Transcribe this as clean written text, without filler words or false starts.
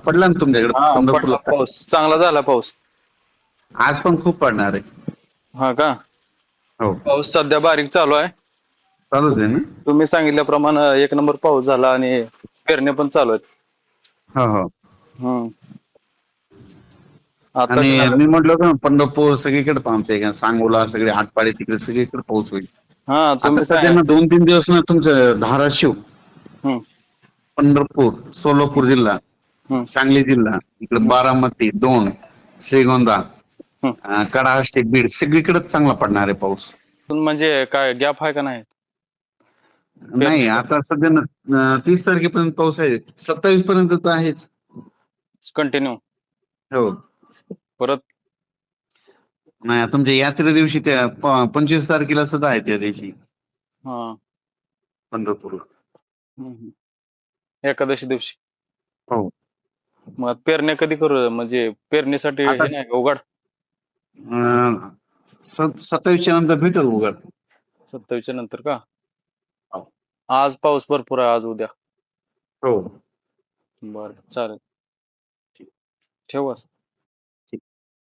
पडला ना तुमच्याकडे हा पंढरपूरला? पडला पाऊस, चांगला झाला पाऊस. आज पण खूप पडणार आहे. हा का? हो, पाऊस सध्या बारीक चालू आहे. चालूच आहे ना. तुम्ही सांगितल्याप्रमाणे एक नंबर पाऊस झाला आणि पेरण्या पण चालू आहेत. हो हो. हम्म. आता आणि काय? मी म्हटलं होतं ना, पंढरपूर सगळीकडे आमच्या का सांगोला सगळे आटपाडी तिकडे सगळीकडे पाऊस होईल. हा आता तुम्ही सध्या ना 2-3 दिवस ना तुमचं धाराशिव, हम्म पंढरपूर, सोलापूर जिल्हा, हम्म सांगली जिल्हा, इकडे हम्म बारामती, दोन, श्रीगोंदा, हम्म. कडाष्टी, बीड सगळीकडेच चांगला पडणार आहे पाऊस. म्हणजे काय गॅप आहे का नाही नाही पेरणीचा? आता सध्या ना 30 तारखेपर्यंत पाऊस आहे, 27 पर्यंत तर आहेच. कंटिन्यू हो. परत? नाही तुमच्या यात्रे दिवशी त्या 25 तारखेला सुद्धा आहे त्या दिवशी हा. पंढरपूरला. एकादशी दिवशी. हो. मग पेरण्या कधी करू, म्हणजे पेरणीसाठी आता हे नाही उघड? 27च्या नंतर भेटेल उघड. 27 नंतर का? हो. आज पाऊस भरपूर आहे, आज उद्या. हो. बरं चालेल, ठेवू.